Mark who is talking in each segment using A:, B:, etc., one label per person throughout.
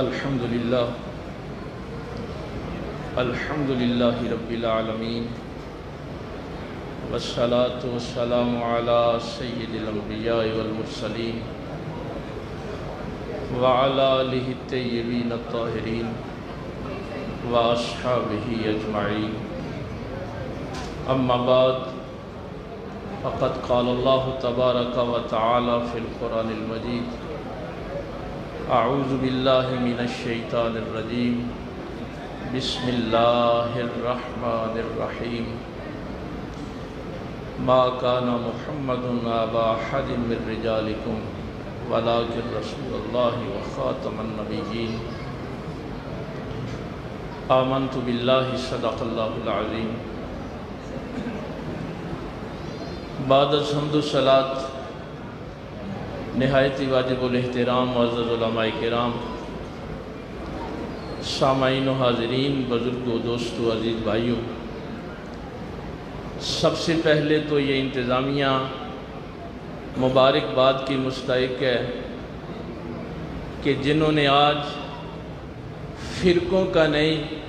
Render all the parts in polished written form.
A: الحمد للہ رب العالمین والصلاة والسلام علی سید الانبیاء والمرسلین وعلی آلہ الطیبین الطاہرین واصحابہ اجمعین اما بعد فقد قال اللہ تبارک و تعالی فی القرآن المجید اعوذ باللہ من الشیطان الرجیم بسم اللہ الرحمن الرحیم ما کان محمد ابا احد من رجالکم ولکن رسول اللہ وخاتم النبیین آمنت باللہ صدق اللہ العظیم۔ بعد از حمد و صلاة نہایت واجب الاحترام معزز علماء کرام، سامعین و حاضرین، بزرگ و دوست و عزیز بھائیوں، سب سے پہلے تو یہ انتظامیہ مبارکباد کی مستحق ہے کہ جنہوں نے آج فرقوں کا نہیں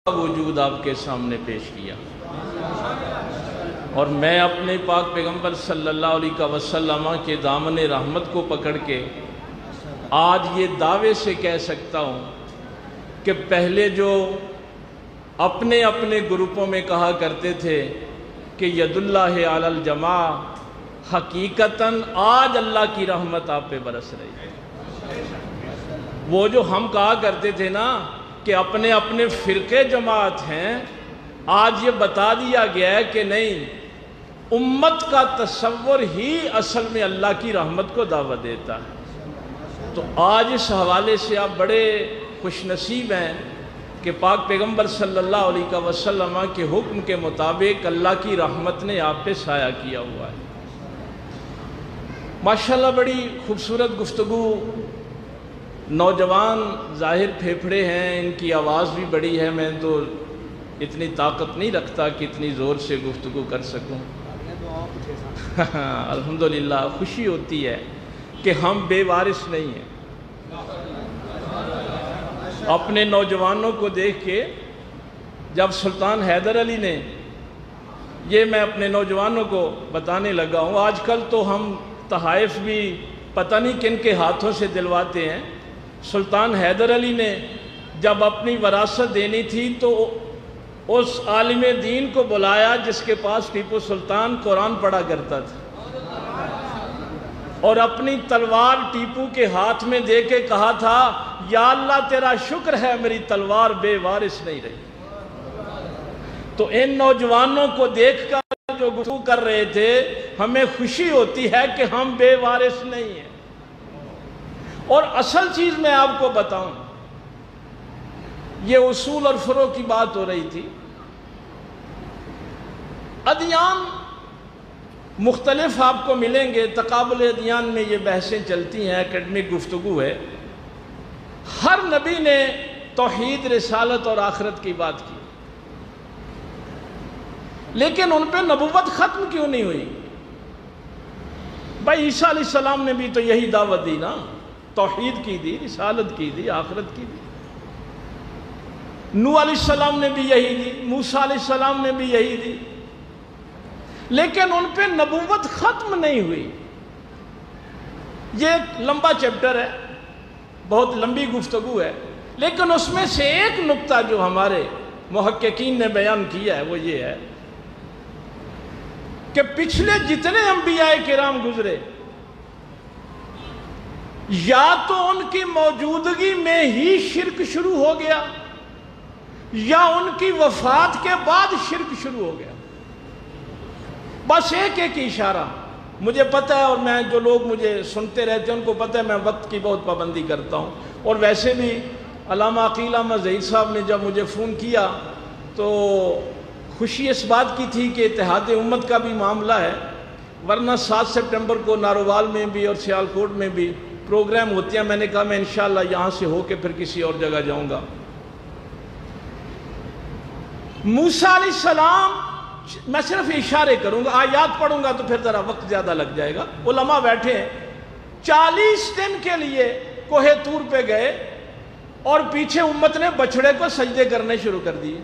A: وجود آپ کے سامنے پیش کیا، اور میں اپنے پاک پیغمبر صلی اللہ علیہ وسلم کے دامن رحمت کو پکڑ کے آج یہ دعوے سے کہہ سکتا ہوں کہ پہلے جو اپنے اپنے گروپوں میں کہا کرتے تھے کہ ید اللہ علی الجماع، حقیقتاً آج اللہ کی رحمت آپ پہ برس رہی ہے۔ وہ جو ہم کہا کرتے تھے نا کہ اپنے اپنے فرقے جماعت ہیں، آج یہ بتا دیا گیا ہے کہ نہیں، امت کا تصور ہی اصل میں اللہ کی رحمت کو دعوت دیتا ہے۔ تو آج اس حوالے سے آپ بڑے خوش نصیب ہیں کہ پاک پیغمبر صلی اللہ علیہ وسلم کے حکم کے مطابق اللہ کی رحمت نے آپ پہ سایہ کیا ہوا ہے۔ ماشاءاللہ بڑی خوبصورت گفتگو، نوجوان ظاہر پھیپھڑے ہیں، ان کی آواز بھی بڑی ہے، میں تو اتنی طاقت نہیں رکھتا کہ اتنی زور سے گفتگو کر سکوں۔ الحمدللہ خوشی ہوتی ہے کہ ہم بے وارث نہیں ہیں۔ اپنے نوجوانوں کو دیکھ کے جب سلطان حیدر علی نے، یہ میں اپنے نوجوانوں کو بتانے لگا ہوں، آج کل تو ہم تحائف بھی پتہ نہیں کن کے ہاتھوں سے دلواتے ہیں۔ سلطان حیدر علی نے جب اپنی وراثت دینی تھی تو اس عالم دین کو بلایا جس کے پاس ٹیپو سلطان قرآن پڑھا کرتا تھا، اور اپنی تلوار ٹیپو کے ہاتھ میں دے کے کہا تھا، یا اللہ تیرا شکر ہے میری تلوار بے وارث نہیں رہی۔ تو ان نوجوانوں کو دیکھ کر جو گفتگو کر رہے تھے، ہمیں خوشی ہوتی ہے کہ ہم بے وارث نہیں ہیں۔ اور اصل چیز میں آپ کو بتاؤں، یہ اصول اور فروع کی بات ہو رہی تھی۔ ادیان مختلف آپ کو ملیں گے، تقابل ادیان میں یہ بحثیں چلتی ہیں، اکیڈمک گفتگو ہے۔ ہر نبی نے توحید، رسالت اور آخرت کی بات کی، لیکن ان پہ نبوت ختم کیوں نہیں ہوئی؟ بھائی عیسیٰ علیہ السلام نے بھی تو یہی دعوت دی نا، توحید کی دی، رسالت کی دی، آخرت کی دی۔ نوح علیہ السلام نے بھی یہی دی، موسیٰ علیہ السلام نے بھی یہی دی، لیکن ان پہ نبوت ختم نہیں ہوئی۔ یہ ایک لمبا چیپٹر ہے، بہت لمبی گفتگو ہے، لیکن اس میں سے ایک نقطہ جو ہمارے محققین نے بیان کیا ہے وہ یہ ہے کہ پچھلے جتنے انبیاء کرام گزرے، یا تو ان کی موجودگی میں ہی شرک شروع ہو گیا، یا ان کی وفات کے بعد شرک شروع ہو گیا۔ بس ایک ایک اشارہ مجھے پتہ ہے، اور میں جو لوگ مجھے سنتے رہتے ہیں ان کو پتہ ہے میں وقت کی بہت پابندی کرتا ہوں۔ اور ویسے بھی علامہ عقیل احمد ظہیر صاحب نے جب مجھے فون کیا تو خوشی اس بات کی تھی کہ اتحاد امت کا بھی معاملہ ہے، ورنہ 7 سپٹمبر کو ناروال میں بھی اور سیالکوٹ میں بھی پروگرام ہوتے ہیں۔ میں نے کہا میں انشاءاللہ یہاں سے ہو کے پھر کسی اور جگہ جاؤں گا۔ موسیٰ علیہ السلام میں صرف اشارے کروں گا، آیات پڑھوں گا تو پھر ذرا وقت زیادہ لگ جائے گا۔ علماء بیٹھے ہیں 40 دن کے لیے کوہ طور پہ گئے اور پیچھے امت نے بچڑے کو سجدے کرنے شروع کر دیے.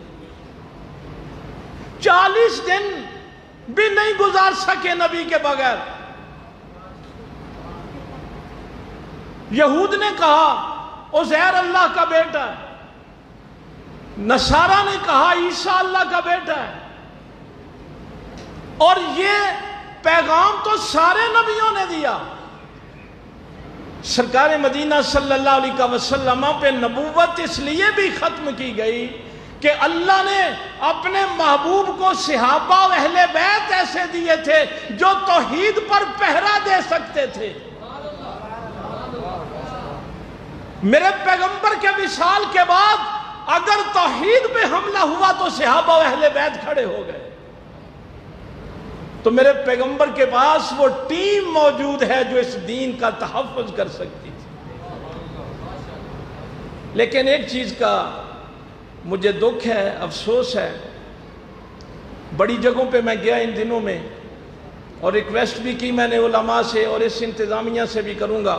A: 40 دن بھی نہیں گزار سکے نبی کے بغیر. یہود نے کہا عزیر اللہ کا بیٹا ہے، نصارہ نے کہا عیسیٰ اللہ کا بیٹا ہے. اور یہ پیغام تو سارے نبیوں نے دیا. سرکار مدینہ صلی اللہ علیہ وسلم پہ نبوت اس لیے بھی ختم کی گئی کہ اللہ نے اپنے محبوب کو صحابہ و اہل بیت ایسے دیے تھے جو توحید پر پہرا دے سکتے تھے. میرے پیغمبر کے وصال کے بعد اگر توحید پہ حملہ ہوا تو صحابہ و اہل بیت کھڑے ہو گئے. تو میرے پیغمبر کے پاس وہ ٹیم موجود ہے جو اس دین کا تحفظ کر سکتی تھی. لیکن ایک چیز کا مجھے دکھ ہے، افسوس ہے، بڑی جگہوں پہ میں گیا ان دنوں میں اور ریکویسٹ بھی کی میں نے علماء سے اور اس انتظامیہ سے بھی کروں گا.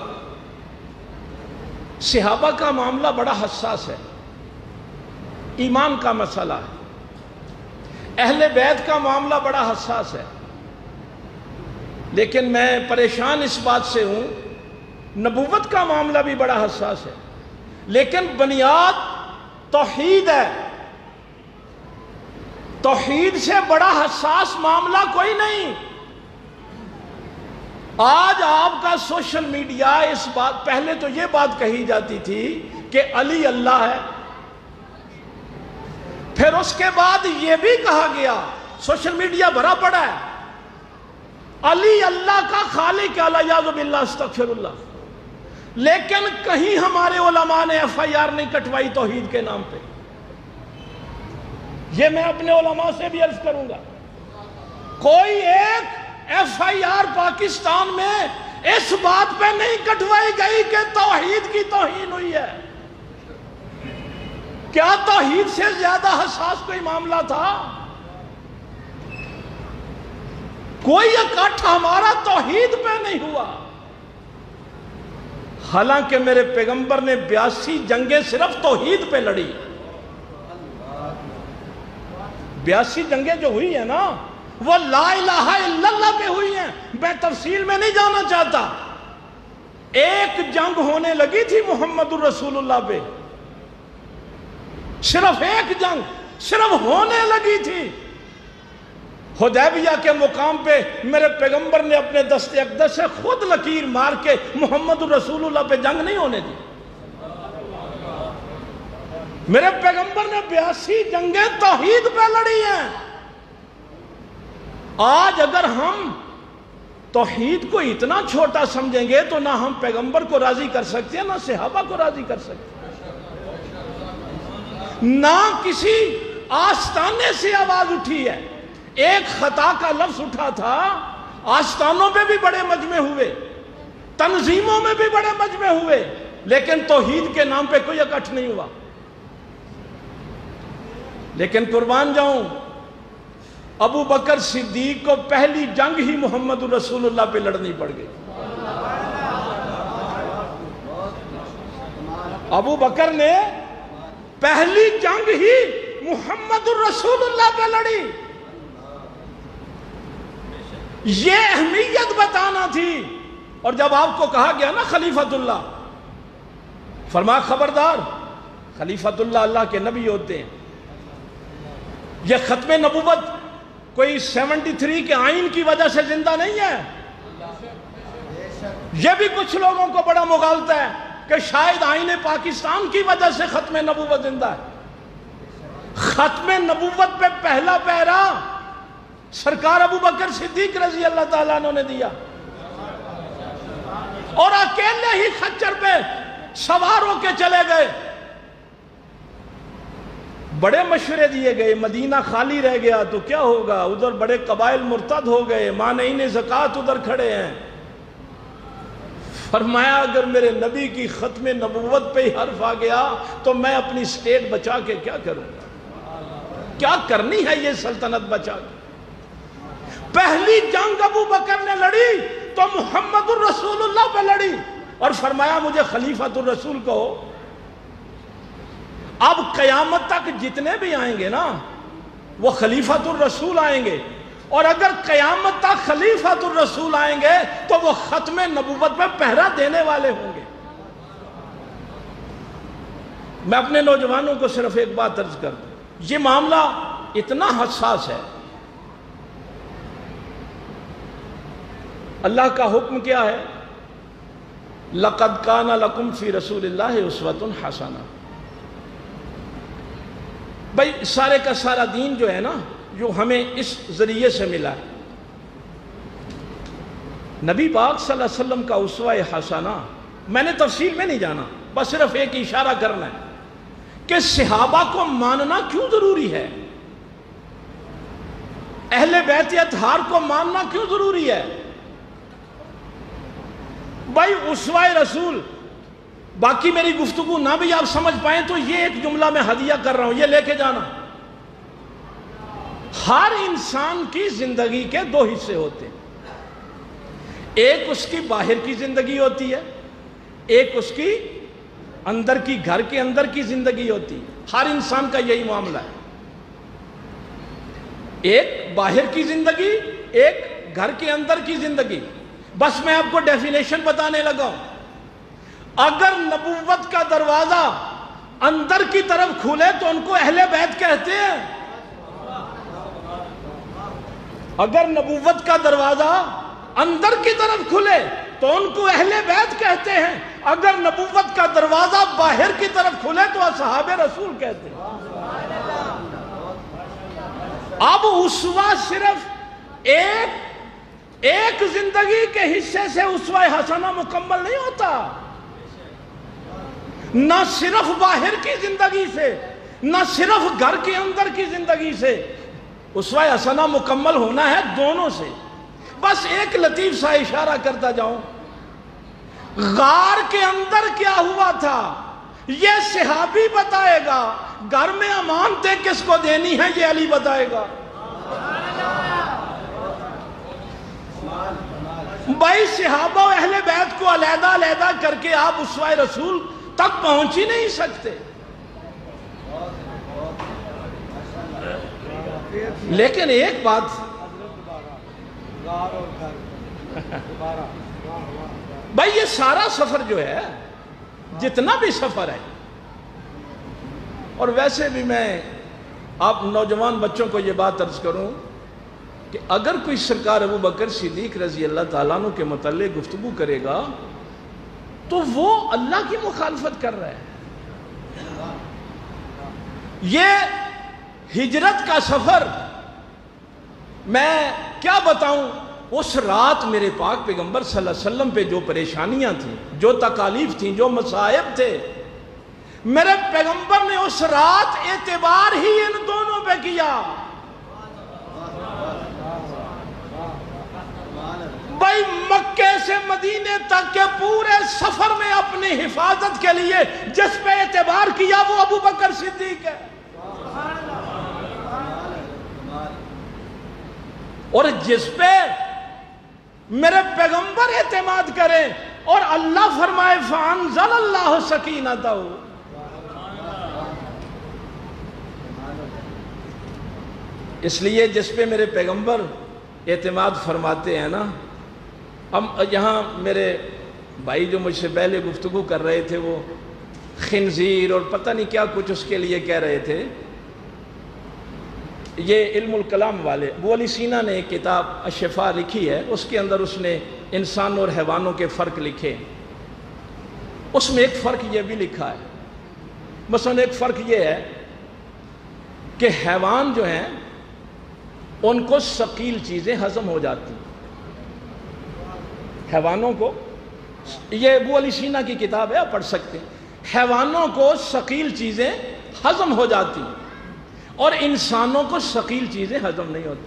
A: صحابہ کا معاملہ بڑا حساس ہے، ایمان کا مسئلہ ہے. اہل بیت کا معاملہ بڑا حساس ہے. لیکن میں پریشان اس بات سے ہوں، نبوت کا معاملہ بھی بڑا حساس ہے، لیکن بنیاد توحید ہے. توحید سے بڑا حساس معاملہ کوئی نہیں. آج آپ کا سوشل میڈیا اس بات، پہلے تو یہ بات کہی جاتی تھی کہ علی اللہ ہے، پھر اس کے بعد یہ بھی کہا گیا، سوشل میڈیا بھرا پڑا ہے، علی اللہ کا خالق الیاذ باللہ استغفر اللہ. لیکن کہیں ہمارے علماء نے ایف آئی آر نہیں کٹوائی توحید کے نام پہ. یہ میں اپنے علماء سے بھی عرض کروں گا، کوئی ایک ایف آئی آر پاکستان میں اس بات پہ نہیں کٹوائی گئی کہ توحید کی توہین ہوئی ہے. کیا توحید سے زیادہ حساس کوئی معاملہ تھا؟ کوئی اکٹھ ہمارا توحید پہ نہیں ہوا. حالانکہ میرے پیغمبر نے 82 جنگیں صرف توحید پہ لڑی. 82 جنگیں جو ہوئی ہیں نا وہ لا الہ الا اللہ پہ ہوئی ہیں. میں تفصیل میں نہیں جانا چاہتا. ایک جنگ ہونے لگی تھی محمد الرسول اللہ پہ، صرف ایک جنگ صرف ہونے لگی تھی. حدیبیہ کے مقام پہ میرے پیغمبر نے اپنے دست اقدس سے خود لکیر مار کے محمد الرسول اللہ پہ جنگ نہیں ہونے دی. میرے پیغمبر نے 82 جنگیں توحید پہ لڑی ہیں. آج اگر ہم توحید کو اتنا چھوٹا سمجھیں گے تو نہ ہم پیغمبر کو راضی کر سکتے ہیں نہ صحابہ کو راضی کر سکتے ہیں. نہ کسی آستانے سے آواز اٹھی ہے. ایک خطا کا لفظ اٹھا تھا، آستانوں پہ بھی بڑے مجمع ہوئے، تنظیموں میں بھی بڑے مجمع ہوئے، لیکن توحید کے نام پہ کوئی اکٹھ نہیں ہوا. لیکن قربان جاؤں، ابو بکر صدیق کو پہلی جنگ ہی محمد الرسول اللہ پہ لڑنی پڑ گئی. ابو بکر نے پہلی جنگ ہی محمد الرسول اللہ پہ لڑی. یہ اہمیت بتانا تھی. اور جب آپ کو کہا گیا نا خلیفۃ اللہ، فرمایا خبردار، خلیفۃ اللہ اللہ کے نبی ہوتے ہیں. یہ ختم نبوت کوئی 73 کے آئین کی وجہ سے زندہ نہیں ہے. یہ بھی کچھ لوگوں کو بڑا مغالطہ ہے کہ شاید آئین پاکستان کی وجہ سے ختم نبوت زندہ ہے. ختم نبوت پہ پہلا پہرا سرکار ابو بکر صدیق رضی اللہ تعالیٰ عنہ نے دیا، اور اکیلے ہی خچر پہ سوار ہو کے چلے گئے. بڑے مشورے دیے گئے، مدینہ خالی رہ گیا تو کیا ہوگا، ادھر بڑے قبائل مرتد ہو گئے، مانعین زکوٰۃ ادھر کھڑے ہیں. فرمایا اگر میرے نبی کی ختم نبوت پہ ہی حرف آ گیا تو میں اپنی سٹیٹ بچا کے کیا کروں گا، کیا کرنی ہے یہ سلطنت بچا کے. پہلی جنگ ابو بکر نے لڑی تو محمد الرسول اللہ پہ لڑی.
B: اور فرمایا مجھے خلیفۃ الرسول کہو۔ اب قیامت تک جتنے بھی آئیں گے نا وہ خلیفۃ الرسول آئیں گے، اور اگر قیامت تک خلیفۃ الرسول آئیں گے تو وہ ختم نبوت میں پہرا دینے والے ہوں گے۔ میں اپنے نوجوانوں کو صرف ایک بات عرض کر دوں، یہ معاملہ اتنا حساس ہے۔ اللہ کا حکم کیا ہے؟ لَقَدْ كَانَ لَكُمْ فِي رَسُولِ اللَّهِ أُسْوَةٌ حَسَنَةٌ۔ بھائی سارے کا سارا دین جو ہے نا، جو ہمیں اس ذریعے سے ملا ہے، نبی پاک صلی اللہ علیہ وسلم کا اسوہ حسنہ، میں نے تفصیل میں نہیں جانا، بس صرف ایک اشارہ کرنا ہے کہ صحابہ کو ماننا کیوں ضروری ہے، اہل بیت اطہار کو ماننا کیوں ضروری ہے۔ بھائی اسوہ رسول، باقی میری گفتگو نہ بھی آپ سمجھ پائیں تو یہ ایک جملہ میں ہدیہ کر رہا ہوں، یہ لے کے جانا۔ ہر انسان کی زندگی کے دو حصے ہوتے ہیں، ایک اس کی باہر کی زندگی ہوتی ہے، ایک اس کی اندر کی، گھر کے اندر کی زندگی ہوتی ہے۔ ہر انسان کا یہی معاملہ ہے، ایک باہر کی زندگی، ایک گھر کے اندر کی زندگی۔ بس میں آپ کو ڈیفینیشن بتانے لگا ہوں۔ اگر نبوت کا دروازہ اندر کی طرف کھولے تو ان کو اہل بیت کہتے ہیں۔ اگر نبوت کا دروازہ اندر کی طرف کھلے تو ان کو اہل بیت کہتے ہیں، اگر نبوت کا دروازہ باہر کی طرف کھلے تو اصحاب رسول کہتے ہیں۔ اب اسوہ صرف ایک زندگی کے حصے سے اسوہ حسنہ مکمل نہیں ہوتا، نہ صرف باہر کی زندگی سے، نہ صرف گھر کے اندر کی زندگی سے۔ اسوہ حسنہ مکمل ہونا ہے دونوں سے۔ بس ایک لطیف سا اشارہ کرتا جاؤں، غار کے اندر کیا ہوا تھا یہ صحابی بتائے گا، گھر میں امانتیں کس کو دینی ہے یہ علی بتائے گا۔ بھائی صحابہ و اہل بیت کو علیحدہ علیحدہ کر کے آپ اسوہ رسول تک پہنچ ہی نہیں سکتے۔ لیکن ایک بات، بھائی یہ سارا سفر جو ہے، جتنا بھی سفر ہے، اور ویسے بھی میں آپ نوجوان بچوں کو یہ بات عرض کروں کہ اگر کوئی سرکار ابو بکر صدیق رضی اللہ تعالیٰ عنہ کے متعلق گفتگو کرے گا تو وہ اللہ کی مخالفت کر رہا ہے۔ یہ ہجرت کا سفر، میں کیا بتاؤں، اس رات میرے پاک پیغمبر صلی اللہ علیہ وسلم پہ جو پریشانیاں تھیں، جو تکالیف تھیں، جو مصائب تھے، میرے پیغمبر نے اس رات اعتبار ہی ان دونوں پہ کیا۔ بھائی مکے سے مدینے تک کے پورے سفر میں اپنی حفاظت کے لیے جس پہ اعتبار کیا وہ ابو بکر صدیق ہے، اور جس پہ میرے پیغمبر اعتماد کریں اور اللہ فرمائے فَأَنزَلَ اللَّهُ سَكِينَتَهُ۔ اس لیے جس پہ میرے پیغمبر اعتماد فرماتے ہیں نا، ہم یہاں میرے بھائی جو مجھ سے پہلے گفتگو کر رہے تھے وہ خنزیر اور پتہ نہیں کیا کچھ اس کے لیے کہہ رہے تھے، یہ علم الکلام والے ابو علی سینا نے ایک کتاب الشفاء لکھی ہے، اس کے اندر اس نے انسان اور حیوانوں کے فرق لکھے۔ اس میں ایک فرق یہ بھی لکھا ہے، مثلا ایک فرق یہ ہے کہ حیوان جو ہیں ان کو ثقیل چیزیں ہضم ہو جاتی ہیں، حیوانوں کو، یہ ابو علی سینا کی کتاب ہے آپ پڑھ سکتے ہیں، حیوانوں کو ثقیل چیزیں ہضم ہو جاتی ہیں اور انسانوں کو ثقیل چیزیں ہضم نہیں ہوتی۔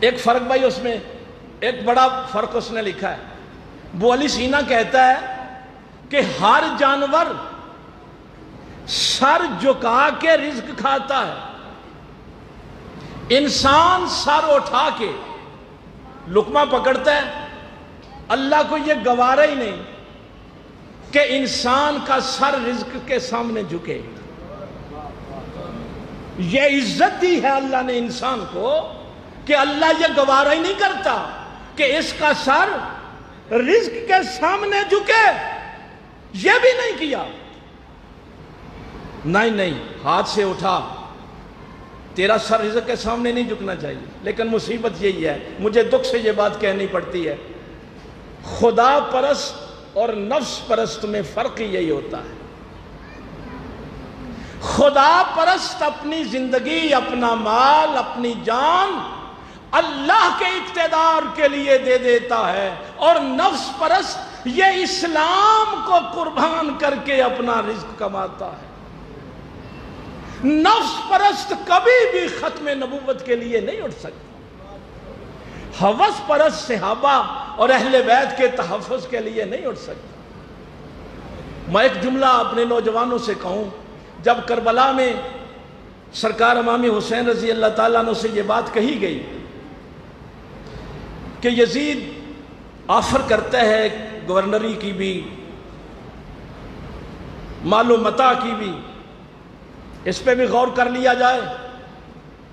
B: ایک فرق بھائی اس میں ایک بڑا فرق اس نے لکھا ہے، ابو علی سینا کہتا ہے کہ ہر جانور سر جھکا کے رزق کھاتا ہے، انسان سر اٹھا کے لقمہ پکڑتا ہے اللہ کو یہ گوارا ہی نہیں کہ انسان کا سر رزق کے سامنے جھکے. یہ عزت دی ہے اللہ نے انسان کو کہ اللہ یہ گوارا ہی نہیں کرتا کہ اس کا سر رزق کے سامنے جھکے. یہ بھی نہیں کیا. نہیں ہاتھ سے اٹھا، تیرا سر رزق کے سامنے نہیں جھکنا چاہیے. لیکن مصیبت یہی ہے، مجھے دکھ سے یہ بات کہنی پڑتی ہے، خدا پرست اور نفس پرست میں فرق یہی ہوتا ہے. خدا پرست اپنی زندگی، اپنا مال، اپنی جان اللہ کے اقتدار کے لیے دے دیتا ہے، اور نفس پرست یہ اسلام کو قربان کر کے اپنا رزق کماتا ہے. نفس پرست کبھی بھی ختم نبوت کے لیے نہیں اٹھ سکتا. ہوس پرست صحابہ اور اہل بیت کے تحفظ کے لیے نہیں اٹھ سکتا. میں ایک جملہ اپنے نوجوانوں سے کہوں، جب کربلا میں سرکار امام حسین رضی اللہ تعالیٰ عنہ سے یہ بات کہی گئی کہ یزید آفر کرتا ہے گورنری کی بھی، مال و متاع کی بھی، اس پہ بھی غور کر لیا جائے.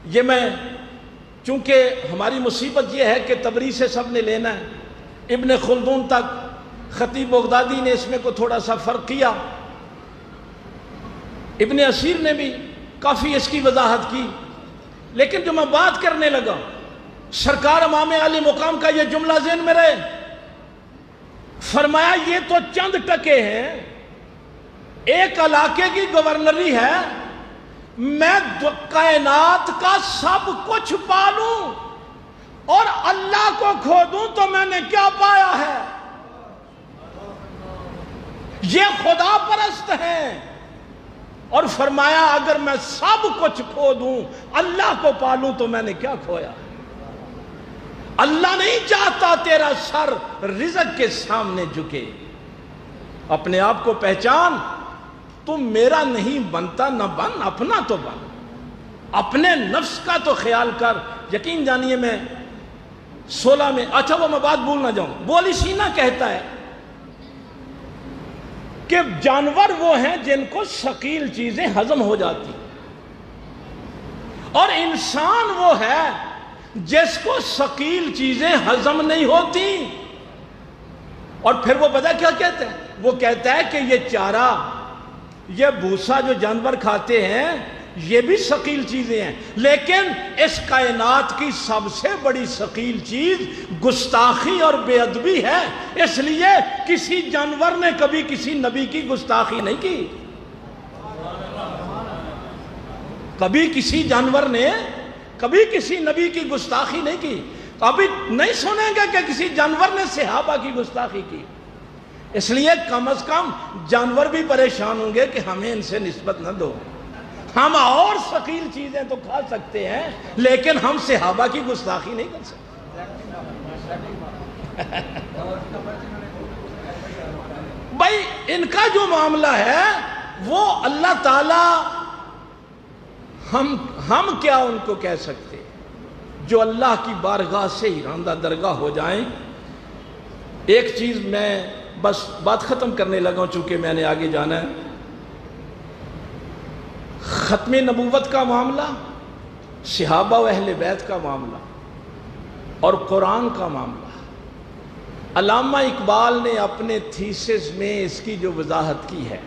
B: یہ میں چونکہ ہماری مصیبت یہ ہے کہ تبریز سے سب نے لینا ہے، ابن خلدون تک، خطیب بغدادی نے اس میں کو تھوڑا سا فرق کیا، ابن اسیر نے بھی کافی اس کی وضاحت کی. لیکن جو میں بات کرنے لگا، سرکار امام علی مقام کا یہ جملہ ذہن میں رہے، فرمایا یہ تو چند ٹکے ہیں، ایک علاقے کی گورنری ہے، میں کائنات کا سب کچھ پالوں اور اللہ کو کھو دوں تو میں نے کیا پایا ہے؟ یہ خدا پرست ہیں. اور فرمایا اگر میں سب کچھ کھو دوں اللہ کو پالوں تو میں نے کیا کھویا؟ اللہ نہیں چاہتا تیرا سر رزق کے سامنے جھکے. اپنے آپ کو پہچان، تم میرا نہیں بنتا نہ بن، اپنا تو بن. اپنے نفس کا تو خیال کر. یقین جانیے میں 16 میں، اچھا وہ میں بات بھول نہ جاؤں، بولی سینا کہتا ہے کہ جانور وہ ہیں جن کو ثقیل چیزیں ہضم ہو جاتی، اور انسان وہ ہے جس کو ثقیل چیزیں ہضم نہیں ہوتی. اور پھر وہ پتہ کیا کہتے ہیں؟ وہ کہتا ہے کہ یہ چارہ، یہ بھوسا جو جانور کھاتے ہیں یہ بھی ثقیل چیزیں ہیں، لیکن اس کائنات کی سب سے بڑی ثقیل چیز گستاخی اور بے ادبی ہے. اس لیے کسی جانور نے کبھی کسی نبی کی گستاخی نہیں کی. کبھی کسی جانور نے کبھی کسی نبی کی گستاخی نہیں کی. ابھی نہیں سنیں گے کہ کسی جانور نے صحابہ کی گستاخی کی. اس لیے کم از کم جانور بھی پریشان ہوں گے کہ ہمیں ان سے نسبت نہ دو. ہم اور ثقیل چیزیں تو کھا سکتے ہیں لیکن ہم صحابہ کی گستاخی نہیں کر سکتے. بھائی ان کا جو معاملہ ہے وہ اللہ تعالی، ہم کیا ان کو کہہ سکتے جو اللہ کی بارگاہ سے ہی راندہ درگاہ ہو جائیں. ایک چیز میں بس بات ختم کرنے لگا ہوں چونکہ میں نے آگے جانا ہے. ختم نبوت کا معاملہ، صحابہ و اہل بیت کا معاملہ اور قرآن کا معاملہ، علامہ اقبال نے اپنے تھیسس میں اس کی جو وضاحت کی ہے.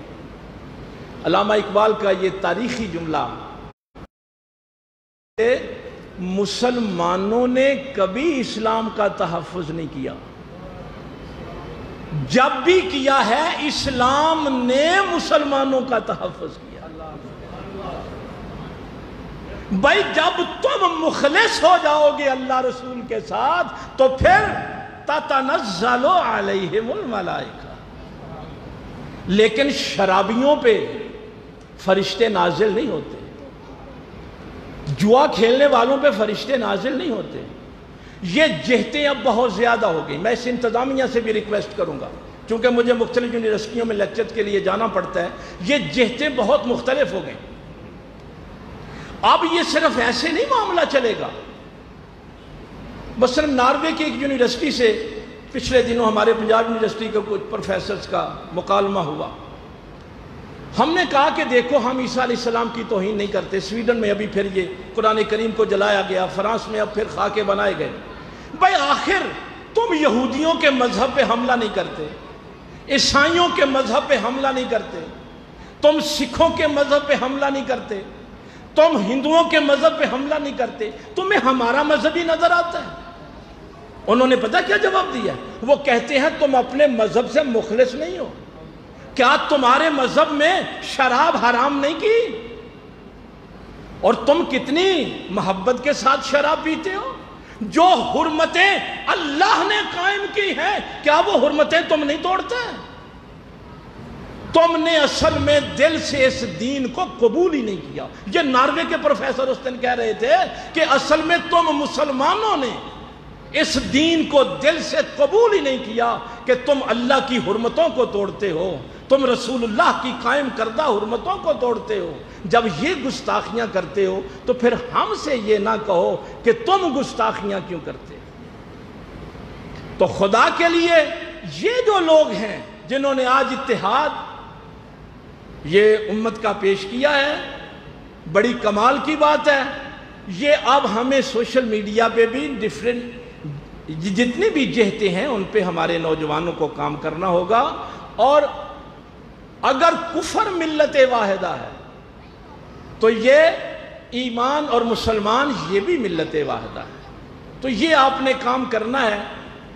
B: علامہ اقبال کا یہ تاریخی جملہ، مسلمانوں نے کبھی اسلام کا تحفظ نہیں کیا، جب بھی کیا ہے اسلام نے مسلمانوں کا تحفظ کیا. بھائی جب تم مخلص ہو جاؤ گے اللہ رسول کے ساتھ تو پھر تتنزل علیہم الملائکہ. لیکن شرابیوں پہ فرشتے نازل نہیں ہوتے، جوا کھیلنے والوں پہ فرشتے نازل نہیں ہوتے. یہ جہتیں اب بہت زیادہ ہو گئی. میں اس انتظامیہ سے بھی ریکویسٹ کروں گا، چونکہ مجھے مختلف یونیورسٹیوں میں لیکچر کے لیے جانا پڑتا ہے. یہ جہتیں بہت مختلف ہو گئیں. اب یہ صرف ایسے نہیں معاملہ چلے گا. مثلا ناروے کی ایک یونیورسٹی سے پچھلے دنوں ہمارے پنجاب یونیورسٹی کے کچھ پروفیسرز کا مکالمہ ہوا. ہم نے کہا کہ دیکھو ہم عیسیٰ علیہ السلام کی توہین نہیں کرتے. سویڈن میں ابھی پھر یہ قرآن کریم کو جلایا گیا, فرانس میں اب پھر خاکے بنائے گئے. بھائی آخر تم یہودیوں کے مذہب پہ حملہ نہیں کرتے, عیسائیوں کے مذہب پہ حملہ نہیں کرتے, تم سکھوں کے مذہب پہ حملہ نہیں کرتے, تم ہندوؤں کے مذہب پہ حملہ نہیں کرتے, تمہیں ہمارا مذہب ہی نظر آتا ہے. انہوں نے پتہ کیا جواب دیا؟ وہ کہتے ہیں تم اپنے مذہب سے مخلص نہیں ہو. کیا تمہارے مذہب میں شراب حرام نہیں کی؟ اور تم کتنی محبت کے ساتھ شراب پیتے ہو. جو حرمتیں اللہ نے قائم کی ہیں, کیا وہ حرمتیں تم نہیں توڑتے؟ تم نے اصل میں دل سے اس دین کو قبول ہی نہیں کیا. یہ ناروے کے پروفیسر اس دن کہہ رہے تھے کہ اصل میں تم مسلمانوں نے اس دین کو دل سے قبول ہی نہیں کیا کہ تم اللہ کی حرمتوں کو توڑتے ہو, تم رسول اللہ کی قائم کردہ حرمتوں کو توڑتے ہو. جب یہ گستاخیاں کرتے ہو تو پھر ہم سے یہ نہ کہو کہ تم گستاخیاں کیوں کرتے ہو. تو خدا کے لیے یہ جو لوگ ہیں جنہوں نے آج اتحاد یہ امت کا پیش کیا ہے, بڑی کمال کی بات ہے. یہ اب ہمیں سوشل میڈیا پہ بھی جتنی بھی جہتیں ہیں ان پہ ہمارے نوجوانوں کو کام کرنا ہوگا. اور اگر کفر ملت واحدہ ہے تو یہ ایمان اور مسلمان یہ بھی ملت واحدہ ہے. تو یہ آپ نے کام کرنا ہے.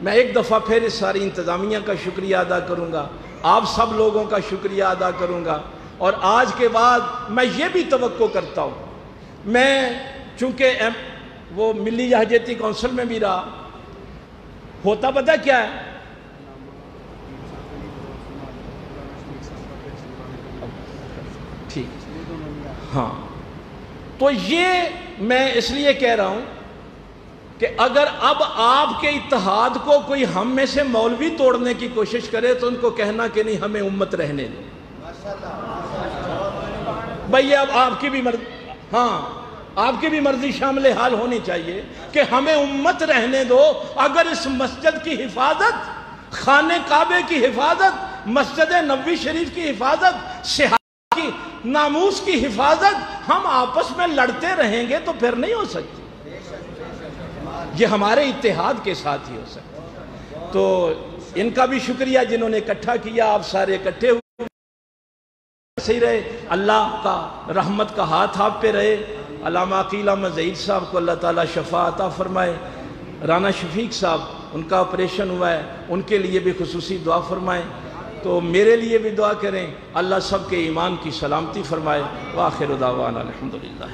B: میں ایک دفعہ پھر اس ساری انتظامیہ کا شکریہ ادا کروں گا, آپ سب لوگوں کا شکریہ ادا کروں گا. اور آج کے بعد میں یہ بھی توقع کرتا ہوں, میں چونکہ وہ ملی یہجتی کونسل میں بھی رہا, ہوتا پتہ کیا ہے, ٹھیک ہاں, تو یہ میں اس لیے کہہ رہا ہوں کہ اگر اب آپ کے اتحاد کو کوئی ہم میں سے مولوی توڑنے کی کوشش کرے تو ان کو کہنا کہ نہیں ہمیں امت رہنے دو. بھئی اب آپ کی بھی مرضی, ہاں آپ کی بھی مرضی شامل حال ہونی چاہیے کہ ہمیں امت رہنے دو. اگر اس مسجد کی حفاظت, خانہ کعبے کی حفاظت, مسجد نبوی شریف کی حفاظت, صحابہ کی ناموس کی حفاظت ہم آپس میں لڑتے رہیں گے تو پھر نہیں ہو سکتی. یہ ہمارے اتحاد کے ساتھ ہی ہو سکتا. تو ان کا بھی شکریہ جنہوں نے اکٹھا کیا. آپ سارے اکٹھے ہوئے صحیح رہے, اللہ کا رحمت کا ہاتھ آپ پہ رہے. علامہ عقیل احمد ظہیر صاحب کو اللہ تعالیٰ شفا عطا فرمائے. رانا شفیق صاحب ان کا آپریشن ہوا ہے, ان کے لیے بھی خصوصی دعا فرمائیں. تو میرے لیے بھی دعا کریں, اللہ سب کے ایمان کی سلامتی فرمائے. وآخر دعوانا الحمدللہ.